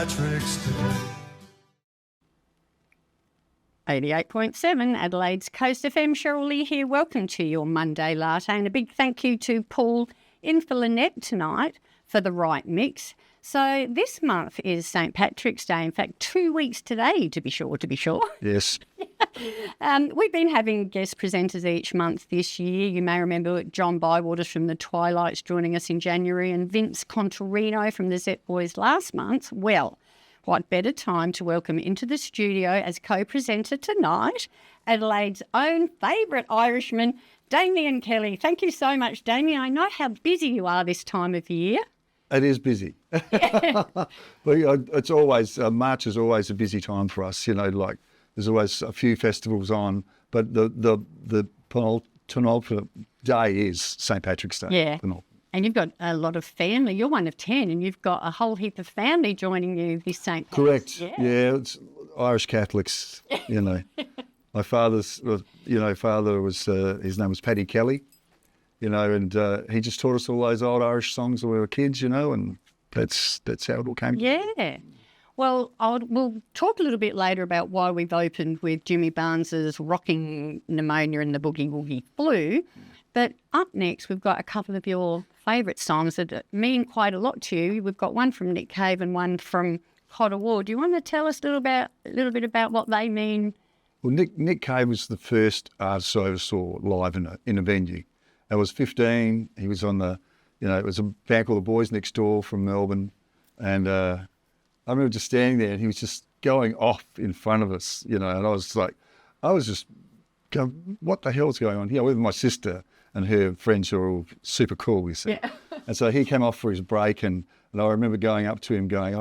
Patrick's Day. 88.7 Adelaide's Coast FM. Cheryl Lee here. Welcome to your Monday Latte, and a big thank you to Paul in for Lynette tonight for the right mix. So this month is St. Patrick's Day. In fact, 2 weeks today, to be sure. Yes. We've been having guest presenters each month this year. You may remember John Bywaters from the Twilights joining us in January and Vince Contorino from the Zep Boys last month. Well, what better time to welcome into the studio as co-presenter tonight Adelaide's own favourite Irishman, Damien Kelly. Thank you so much, Damien. I know how busy you are this time of year. It is busy. Yeah. But it's always, March is always a busy time for us, like there's always a few festivals on, but the penultimate day is St. Patrick's Day. Yeah. Penultimate. And you've got a lot of family. You're one of 10 and you've got a whole heap of family joining you this St. Patrick's. Correct. Yeah, it's Irish Catholics, My father's, father was, his name was Paddy Kelly, and he just taught us all those old Irish songs when we were kids, and that's how it all came. Yeah. Well, we'll talk a little bit later about why we've opened with Jimmy Barnes's Rocking Pneumonia and the Boogie Woogie Flu. But up next, we've got a couple of your favourite songs that mean quite a lot to you. We've got one from Nick Cave and one from Cotter Ward. Do you want to tell us a little bit about what they mean? Well, Nick Cave was the first artist I ever saw live in a venue. I was 15. He was on it was a band called the Boys Next Door from Melbourne. And I remember just standing there and he was just going off in front of us, and I was just going, what the hell's going on here? With my sister and her friends who are all super cool, you see. Yeah. And so he came off for his break and I remember going up to him going,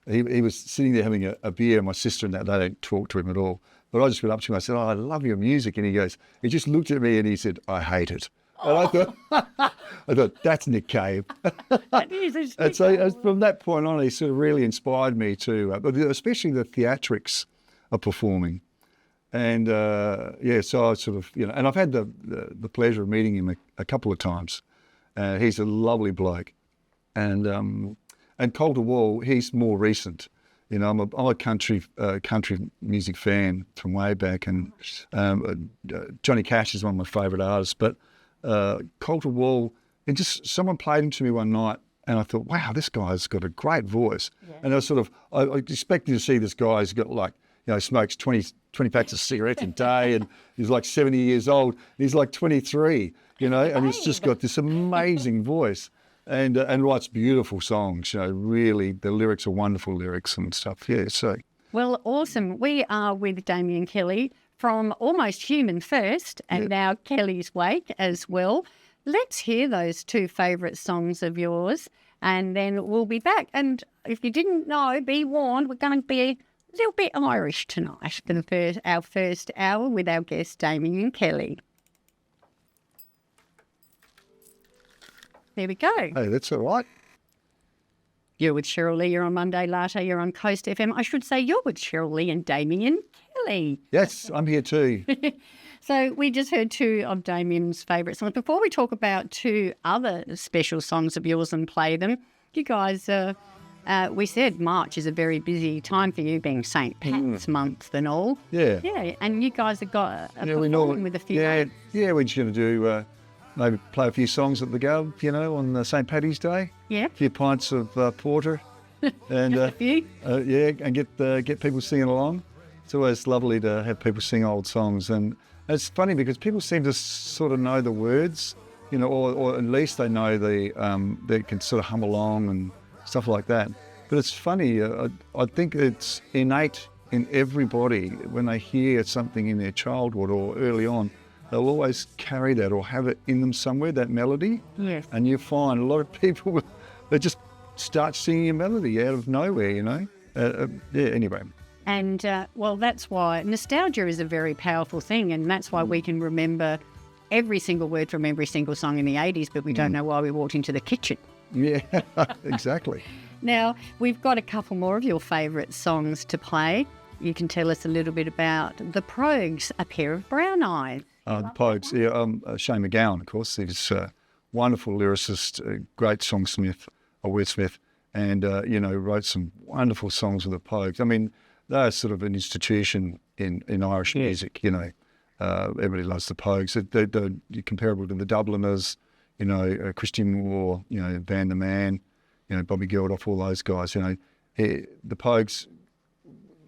he was sitting there having a beer, my sister and that, they don't talk to him at all. But I just went up to him, I said, I love your music. And he just looked at me and he said, I hate it. And I thought, that's Nick Cave. That is, and so from that point on, he sort of really inspired me to, especially the theatrics of performing. And so I sort of, and I've had the pleasure of meeting him a couple of times. He's a lovely bloke. And Coulter Wall, he's more recent. I'm a country music fan from way back, and Johnny Cash is one of my favourite artists. But Coulter Wall, someone played him to me one night, and I thought, wow, this guy's got a great voice. Yeah. And I expected to see this guy who's got smokes 20 packs of cigarettes a day, and he's like 70 years old. He's like 23, and he's just got this amazing voice. And writes beautiful songs, really, the lyrics are wonderful lyrics and stuff, yeah, so. Well, awesome. We are with Damien Kelly from Almost Human first and now Kelly's Wayke as well. Let's hear those two favourite songs of yours and then we'll be back. And if you didn't know, be warned, we're going to be a little bit Irish tonight for our first hour with our guest Damien Kelly. There we go. Hey, that's all right. You're with Cheryl Lee. You're on Monday Latte. You're on Coast FM. I should say you're with Cheryl Lee and Damien Kelly. Yes, I'm here too. So we just heard two of Damien's favourite songs. Before we talk about two other special songs of yours and play them, you guys, we said March is a very busy time for you, being St. Pat's month and all. Yeah. Yeah, and you guys have got a performing with a few. Yeah, we're just going to do... maybe play a few songs at the Gov, on St. Paddy's Day. Yeah. A few pints of porter. And a few. And get people singing along. It's always lovely to have people sing old songs. And it's funny because people seem to sort of know the words, or at least they know they can sort of hum along and stuff like that. But it's funny, I think it's innate in everybody when they hear something in their childhood or early on. They'll always carry that or have it in them somewhere, that melody. Yes. And you find a lot of people, they just start singing a melody out of nowhere, anyway. And, that's why nostalgia is a very powerful thing, and that's why we can remember every single word from every single song in the 80s, but we don't know why we walked into the kitchen. Yeah, exactly. Now, we've got a couple more of your favourite songs to play. You can tell us a little bit about The Progues, A Pair of Brown Eyes. The Pogues, Shane MacGowan, of course. He's a wonderful lyricist, a great songsmith, a wordsmith. and wrote some wonderful songs with the Pogues. I mean, they're sort of an institution in Irish music. Everybody loves the Pogues. They're comparable to the Dubliners, Christian Moore, Van der Man, Bobby Geldof, all those guys. The Pogues,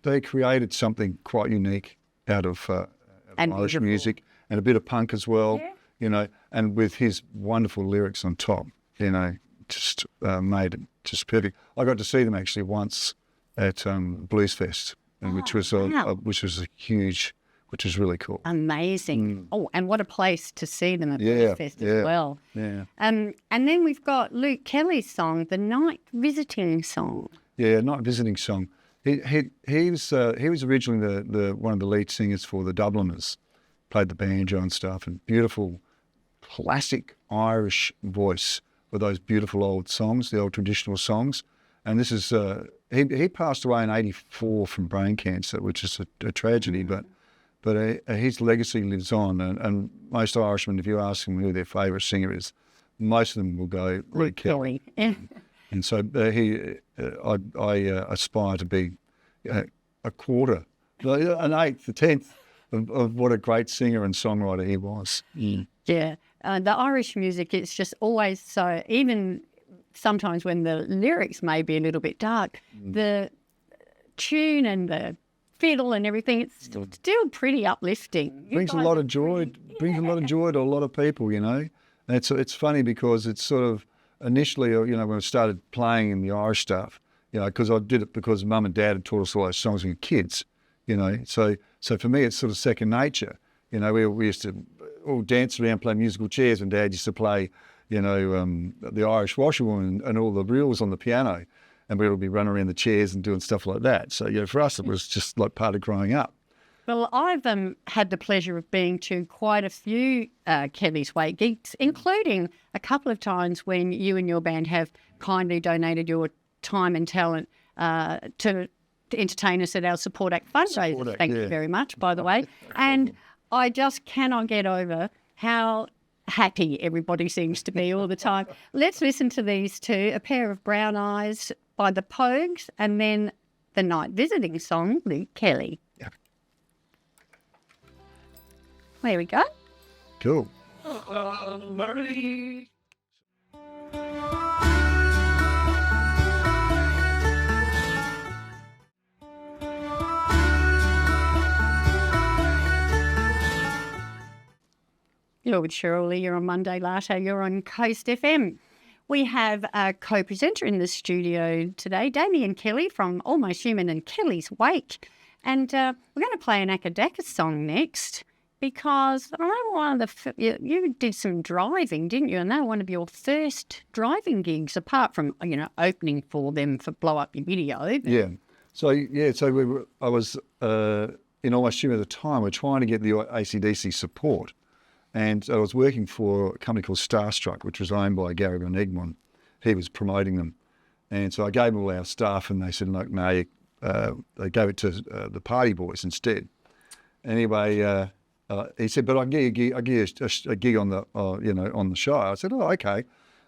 they created something quite unique out of Irish music, and a bit of punk as well. And with his wonderful lyrics on top, just made it just perfect. I got to see them actually once at Blues Fest, which was really cool. Amazing. Oh, and what a place to see them at Blues Fest as well. Yeah. And then we've got Luke Kelly's song, the Night Visiting song. Yeah, Night Visiting song. He was originally the one of the lead singers for the Dubliners, played the banjo and stuff, and beautiful classic Irish voice with those beautiful old songs, the old traditional songs. And this is he passed away in '84 from brain cancer, which is a tragedy, but his legacy lives on. And most Irishmen, if you ask them who their favourite singer is, most of them will go Luke Kelly. And so I aspire to be a quarter, an eighth, a tenth of what a great singer and songwriter he was. Yeah, the Irish music, it's just always so, even sometimes when the lyrics may be a little bit dark, the tune and the fiddle and everything, it's still pretty uplifting. Brings a lot of joy. Brings a lot of joy to a lot of people. And it's funny because it's sort of initially, when I started playing in the Irish stuff, because I did it because Mum and Dad had taught us all those songs when we were kids. So for me it's sort of second nature. We used to all dance around, play musical chairs, and Dad used to play, the Irish washerwoman and all the reels on the piano, and we would be running around the chairs and doing stuff like that. So for us it was just like part of growing up. Well, I've had the pleasure of being to quite a few Kelly's Wayke gigs, including a couple of times when you and your band have kindly donated your time and talent to entertain us at our Support Act fundraiser. Thank you very much, by the way. And I just cannot get over how happy everybody seems to be all the time. Let's listen to these two, A Pair of Brown Eyes by the Pogues, and then the Night Visiting song, Luke Kelly. There we go. Cool. You're with Cheryl Lee, you're on Monday Latte, you're on Coast FM. We have a co-presenter in the studio today, Damien Kelly from Almost Human and Kelly's Wayke. And we're going to play an Akadaka song next because I know you did some driving, didn't you? And they were one of your first driving gigs, apart from, opening for them for Blow Up Your Video. Yeah. So I was in Almost Human at the time. We're trying to get the AC/DC support. And I was working for a company called Starstruck, which was owned by Gary Van Egmond. He was promoting them. And so I gave them all our stuff, and they said, look, no, they gave it to the Party Boys instead. Anyway, he said, but I'll give you a gig on the, on the show. I said, oh, okay.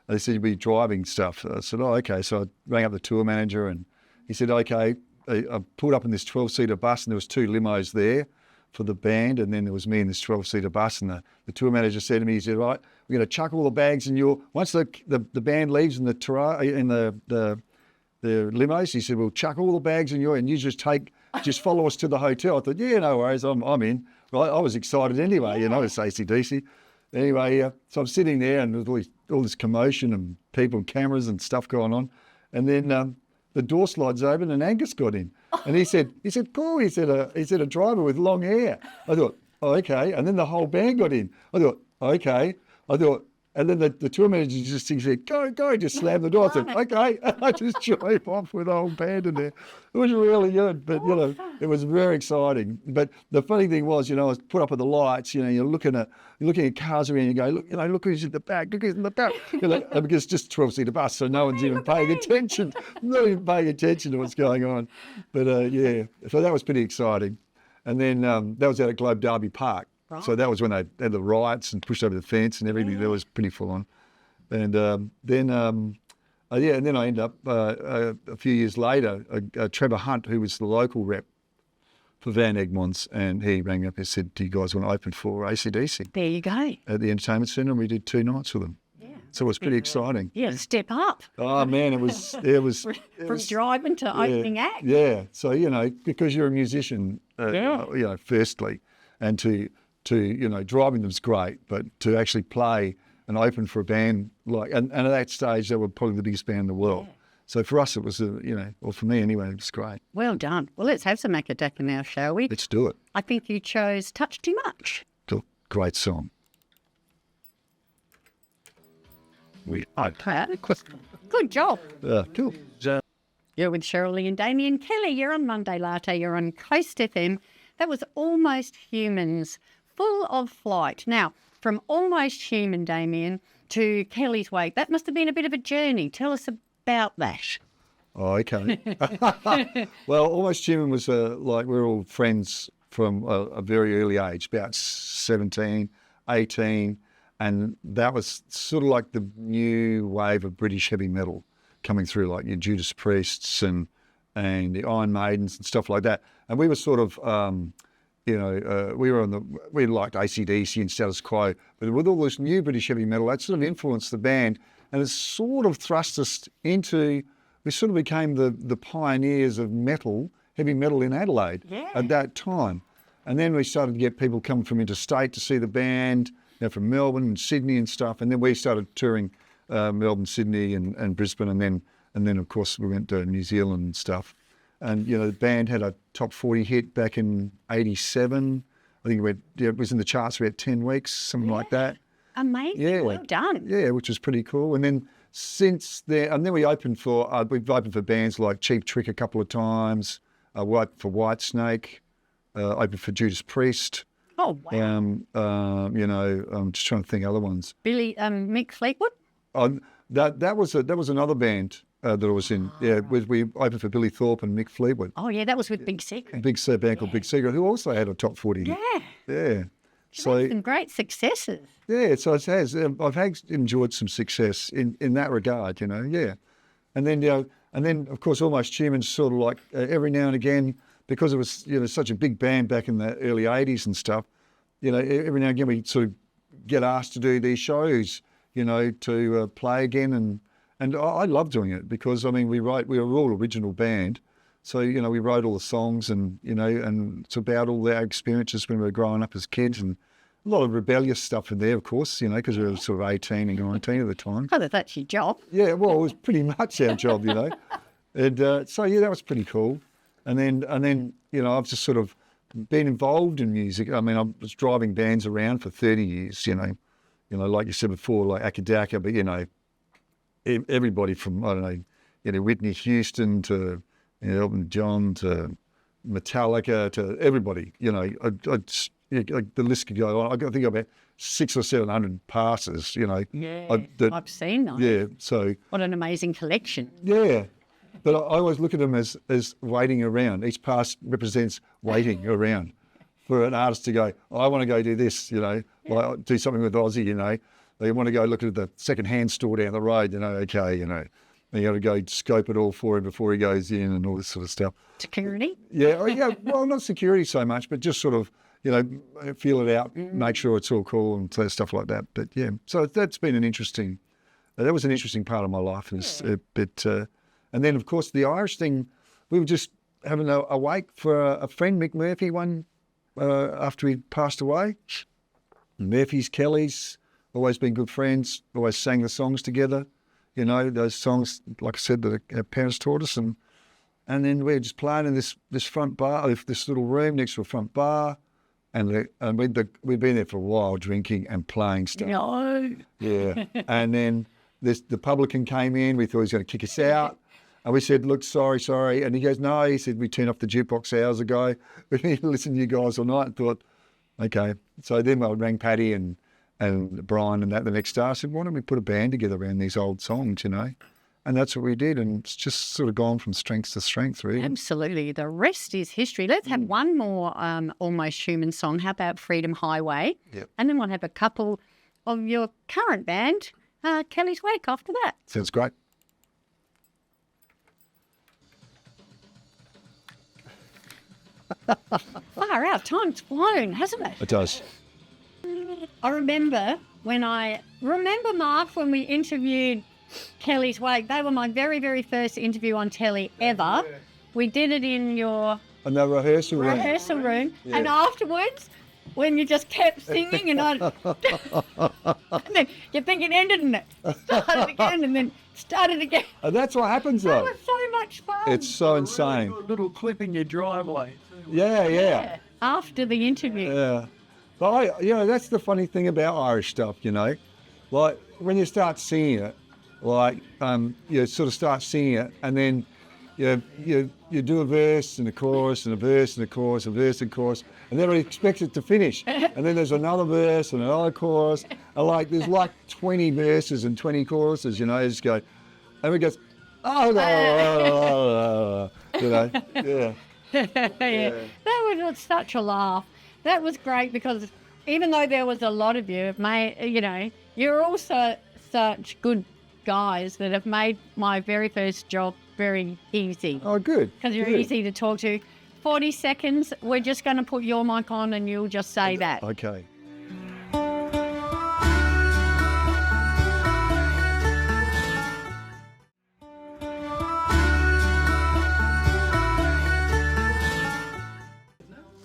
They said, you'll be driving stuff. I said, oh, okay. So I rang up the tour manager, and he said, okay. I pulled up in this 12-seater bus, and there was two limos there for the band, and then there was me in this 12-seater bus, and the tour manager said to me, he said, right, we're going to chuck all the bags in once the band leaves in the limos, he said, we'll chuck all the bags in and you just follow us to the hotel. I thought, yeah, no worries, I'm in. Well, I was excited anyway, it's AC/DC. Anyway, so I'm sitting there, and there's all this commotion and people and cameras and stuff going on, and then the door slides open and Angus got in. And he said, cool, he said a driver with long hair. I thought, oh, okay. And then the whole band got in. I thought, okay. And then the tour manager he said, go, just slammed the door. I said, okay. And I just drove off with the whole band in there. It was really good, but, it was very exciting. But the funny thing was, I was put up with the lights, you're looking at cars around, you go, look who's in the back, look who's in the back. Because it's just a 12-seater bus, so no one's even paying attention, not even paying attention to what's going on. But, so that was pretty exciting. And then that was out at Globe Derby Park. Right. So that was when they had the riots and pushed over the fence and everything. That was pretty full on. And then Yeah, and then I ended up a few years later, Trevor Hunt, who was the local rep for Van Egmonds, and he rang me up and said, "Do you guys want to open for AC/DC There you go. at the entertainment centre?" And we did 2 nights with them. Yeah. So it was pretty exciting. Yeah, step up Oh man, it was from driving to opening act. Yeah, so because you're a musician, firstly, and to driving them's great, but to actually play and open for a band and at that stage they were probably the biggest band in the world. Yeah. So for us it was or for me anyway, it was great. Well done. Well, let's have some Akadaka now, shall we? Let's do it. I think you chose Touch Too Much. Cool. Great song. Good job. Cool. You're with Cheryl and Damien. Kelly, you're on Monday Latte. You're on Coast FM. That was Almost Humans, Full of Flight. Now, from Almost Human, Damien, to Kelly's Wayke, that must have been a bit of a journey. Tell us about that. Oh, okay. Well, Almost Human was we were all friends from a very early age, about 17, 18. And that was sort of like the new wave of British heavy metal coming through, like your Judas Priests and the Iron Maidens and stuff like that. And we were sort of, we liked AC/DC and Status Quo, but with all this new British heavy metal, that sort of influenced the band, and it sort of thrust us into. We sort of became the pioneers of heavy metal in Adelaide at that time, and then we started to get people coming from interstate to see the band. From Melbourne and Sydney and stuff, and then we started touring Melbourne, Sydney, and Brisbane, and then of course we went to New Zealand and stuff. And the band had a top 40 hit back in '87. I think it was in the charts for about 10 weeks, something like that. Amazing, yeah. Well done. Yeah, which was pretty cool. And then since then, and then we opened for we've opened for bands like Cheap Trick a couple of times. We opened for Whitesnake, opened for Judas Priest. Oh, wow. I'm just trying to think other ones. Mick Fleetwood? That was another band that I was in. Yeah, we opened for Billy Thorpe and Mick Fleetwood. Oh, yeah, that was with Big Secret. Band called Big Secret, who also had a top 40 hit. Yeah. So some great successes. Yeah, so it has. I've enjoyed some success in that regard, yeah. And then of course Almost Humans sort of like every now and again, because it was such a big band back in the early '80s and stuff, every now and again we sort of get asked to do these shows, to play again, and I love doing it because we were all original band, so we wrote all the songs and and it's about all our experiences when we were growing up as kids, and a lot of rebellious stuff in there, of course, because we were sort of 18 and 19 at the time. Oh, that's your job. Yeah, well, it was pretty much our job, and so that was pretty cool. And then I've just sort of been involved in music. I was driving bands around for 30 years, like you said before, like Akadaka, but, everybody from, I don't know, Whitney Houston to Elton John to Metallica to everybody, the list could go on. I think about 600 or 700 passes, Yeah, I've seen that. Yeah, so. What an amazing collection. Yeah. But I always look at them as waiting around. Each pass represents waiting around for an artist to go, I want to go do this, like do something with Aussie, They want to go look at the second-hand store down the road, okay, and you got to go scope it all for him before he goes in and all this sort of stuff. Security? Yeah, well, not security so much, but just sort of, feel it out, make sure it's all cool and stuff like that. But yeah, so that's been that was an interesting part of my life. And then, of course, the Irish thing, we were just having a wake for a friend, Mick Murphy, after he passed away. Murphy's, Kelly's, always been good friends, always sang the songs together, those songs, like I said, that our parents taught us. And then we were just playing in this front bar, this little room next to a front bar. And we'd been there for a while drinking and playing stuff. No. Yeah. And then the publican came in, we thought he was going to kick us out. And we said, look, sorry. And he goes, no. He said, we turned off the jukebox hours ago. We've been listening to you guys all night and thought, okay. So then I rang Paddy and Brian and that the next day. I said, why don't we put a band together around these old songs, And that's what we did. And it's just sort of gone from strength to strength, really. Absolutely. The rest is history. Let's have one more Almost Human song. How about Freedom Highway? Yep. And then we'll have a couple of your current band, Kelly's Wayke, after that. Sounds great. Far out. Time's flown, hasn't it? It does. I remember Mark, when we interviewed Kelly's Wayke. They were my very, very first interview on telly ever. We did it in your And the rehearsal room. room. And afterwards, when you just kept singing and and then you think it ended and it started again and then started again. And that's what happens That though. was so much fun. It's so insane. A little clip in your driveway. Yeah. After the interview. Yeah. But that's the funny thing about Irish stuff, Like when you start singing it, you sort of start singing it and then you do a verse and a chorus and a verse and a chorus, a verse and chorus, and then we expect it to finish. And then there's another verse and another chorus. And there's 20 verses and 20 choruses, you just go, and we go, yeah. That was such a laugh. That was great because even though there was a lot of you, you're also such good guys that have made my very first job very easy. Oh, good. Because you're Good. easy to talk to. 40 seconds, we're just going to put your mic on and you'll just say that. Okay.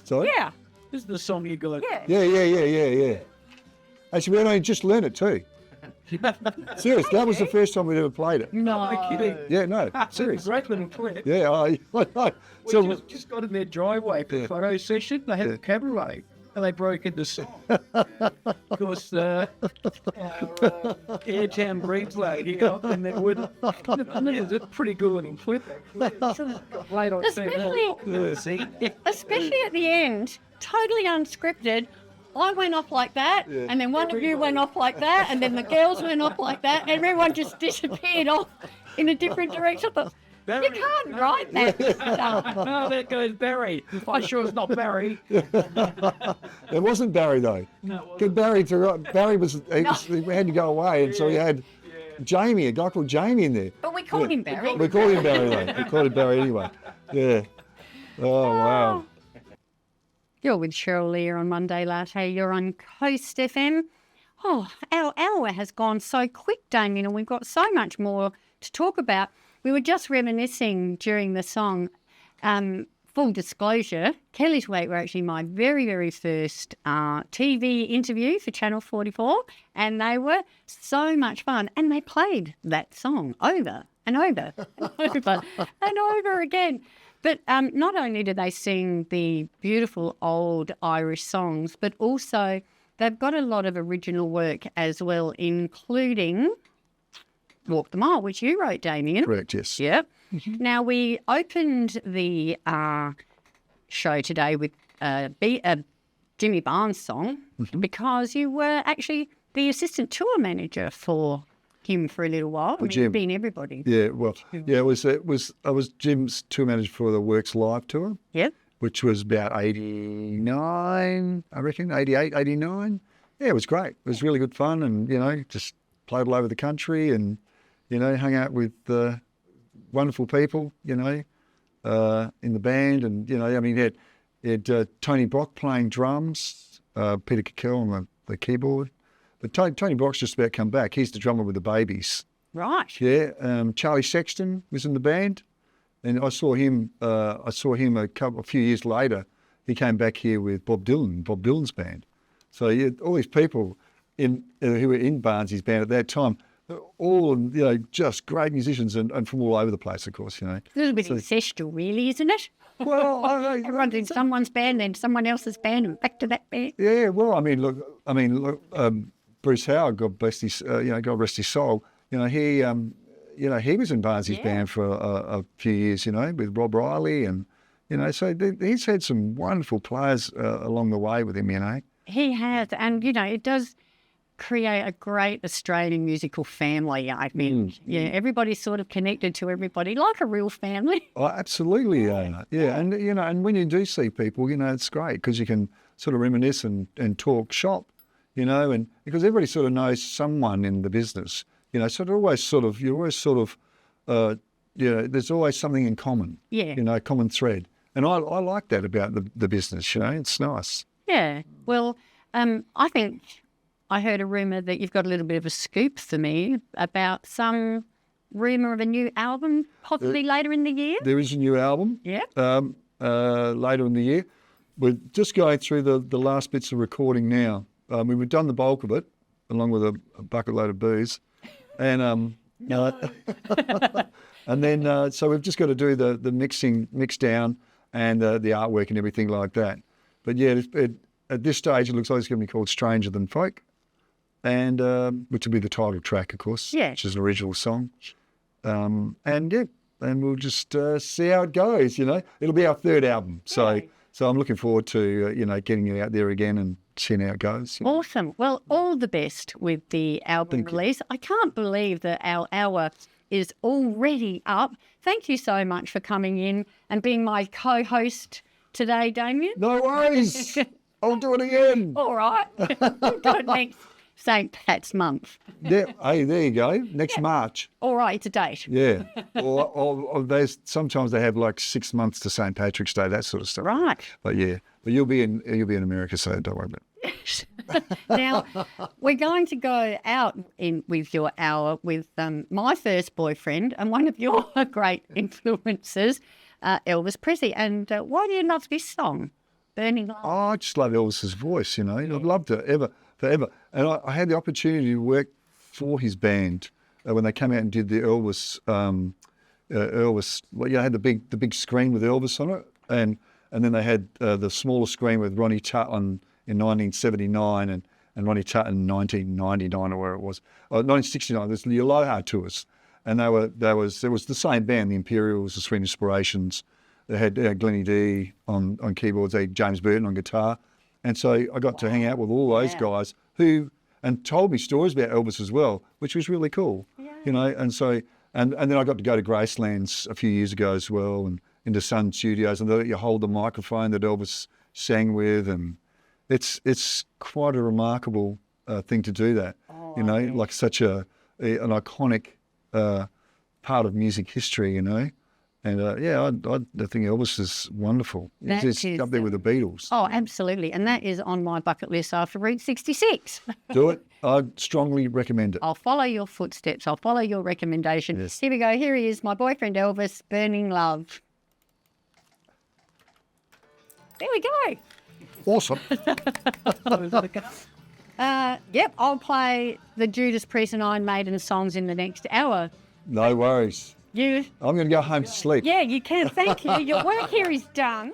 Sorry? Yeah. This is the song you got. Yeah. Actually, we only just learned it too. Serious, that was the first time we'd ever played it. No. Kidding. Yeah, no, serious. Great little clip. Yeah, I know. We just got in their driveway for a photo session. They had a cabaret and they broke into song. Of course, our Airtown Breeds lady up and they would. It's a pretty good little clip. Late on Especially at the end, totally unscripted. I went off like that, and then one of you went off like that, and then the girls went off like that, and everyone just disappeared off in a different direction. I thought, you can't write that stuff. No, there goes Barry. I'm sure it's not Barry. It wasn't Barry though. No, Because Barry was we had to go away, and so we had Jamie, a guy called Jamie in there. But we called him Barry. We called him Barry though. We called him Barry anyway. Yeah. Oh wow. You're with Cheryl here on Monday Latte. You're on Coast FM. Oh, our hour has gone so quick, Damien, and we've got so much more to talk about. We were just reminiscing during the song. Full disclosure, Kelly's Wayke were actually my very, very first TV interview for Channel 44, and they were so much fun. And they played that song over and over and over and over again. But not only do they sing the beautiful old Irish songs, but also they've got a lot of original work as well, including Walk the Mile, which you wrote, Damien. Correct, yes. Yep. Now, we opened the show today with a Jimmy Barnes song because you were actually the assistant tour manager for him for a little while. For Jim. You've been everybody. Yeah, well, I was Jim's tour manager for the Works Live tour, Yep. which was about 89, I reckon, 88, 89. Yeah, it was great. It was really good fun and, just played all over the country and, hung out with wonderful people, in the band. And, he had Tony Brock playing drums, Peter Cackell on the keyboard. But Tony Brock's just about come back. He's the drummer with the Babies. Right. Yeah, Charlie Sexton was in the band, and I saw him. A few years later. He came back here with Bob Dylan's band. So all these people who were in Barnsley's band at that time, all just great musicians and from all over the place, of course. A little bit ancestral, really, isn't it? Well, Everyone's in someone's band, then someone else's band, and back to that band. yeah. Well, look. Bruce Howard, God bless his, God rest his soul. He was in Barnsley's band for a few years, with Rob Riley, and so he's had some wonderful players along the way with him, He has, and it does create a great Australian musical family, I think. Yeah, everybody's sort of connected to everybody like a real family. Oh, absolutely, yeah. And and when you do see people, it's great because you can sort of reminisce and talk shop. And because everybody sort of knows someone in the business, so you're always sort of, there's always something in common. Yeah. Common thread. And I like that about the business, you know, it's nice. Yeah. Well, I think I heard a rumour that you've got a little bit of a scoop for me about some rumour of a new album, possibly later in the year. There is a new album. Yeah. Later in the year. We're just going through the last bits of recording now. We've done the bulk of it, along with a bucket load of booze. And and then, so we've just got to do the mix down and the artwork and everything like that. But yeah, at this stage, it looks like it's going to be called Stranger Than Folk, and which will be the title track, of course, which is an original song. And we'll just see how it goes, you know. It'll be our third album. So I'm looking forward to, getting it out there again and seeing how it goes. You know. Awesome. Well, all the best with the album release. I can't believe that our hour is already up. Thank you so much for coming in and being my co-host today, Damien. No worries. I'll do it again. All right. We'll do it next St. Pat's month. Hey, there you go. Next March. All right, it's a date. Yeah. or sometimes they have like 6 months to St. Patrick's Day, that sort of stuff. Right. But yeah, you'll be in America, so don't worry about it. Now, we're going to go out with your hour with my first boyfriend and one of your great influences, Elvis Presley. And why do you love this song, Burning Love? Oh, I just love Elvis's voice, you know. I've loved it forever. And I had the opportunity to work for his band when they came out and did the Elvis. Well, had the big screen with Elvis on it, and then they had the smaller screen with Ronnie Tutton in 1979 and Ronnie Tutton in 1999 or where it was, 1969. There's the Aloha tours, and it was the same band, the Imperials, the Sweet Inspirations. They had Glennie D on keyboards, they had James Burton on guitar, and so I got to hang out with all those guys who told me stories about Elvis as well, which was really cool, you know. And so and then I got to go to Gracelands a few years ago as well, and into Sun Studios, and they let you hold the microphone that Elvis sang with, and it's quite a remarkable thing to do that, like such an iconic part of music history, you know. And I think Elvis is wonderful. He's up there with the Beatles. Oh, absolutely. And that is on my bucket list after Route 66. Do it. I'd strongly recommend it. I'll follow your footsteps. I'll follow your recommendation. Yes. Here we go. Here he is, my boyfriend Elvis, Burning Love. There we go. Awesome. Yep, I'll play the Judas Priest and Iron Maiden songs in the next hour. No worries. I'm going to go home to sleep. Yeah, you can. Thank you. Your work here is done.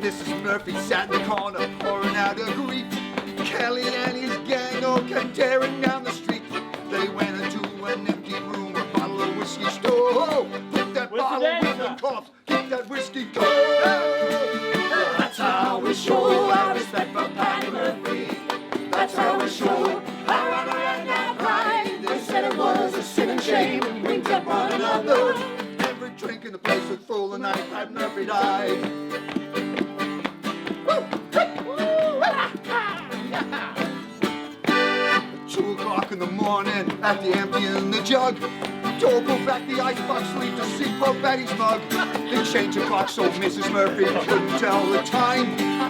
Mrs. Murphy sat in the corner, pouring out her grief. Kelly and his gang all came tearing down the street. They went into an empty room, a bottle of whiskey stole. Put that bottle with the corpse, keep that whiskey cold. That's how we show our respect for Patty Murphy. That's how we show our honor and our pride. They said it was a sin and shame, and winked at one another. Every drink in the place was full the night Pat Murphy died. 2 o'clock in the morning, after emptying the jug, Joe pulled back the icebox sleeve to see poor Betty's mug. They changed the clock so Mrs. Murphy couldn't tell the time.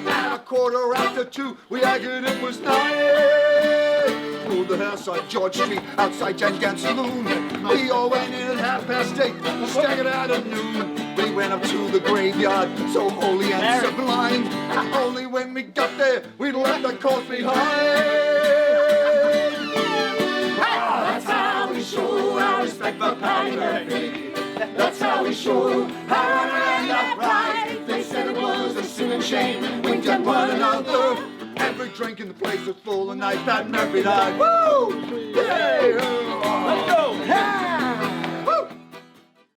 At 2:15, we argued it was 9. Pulled the house on George Street, outside Jan Gant's saloon. We all went in at 8:30, staggered out at noon. We went up to the graveyard, so holy and sublime. Only when we got there, we left the corpse behind. That's how we show our respect for Patty Murphy. That's how we show our honor and our pride. They said it was a sin and shame, winked at one another. Every drink in the place was full the night Pat Murphy died. Woo! Yeah! Let's go! Yeah!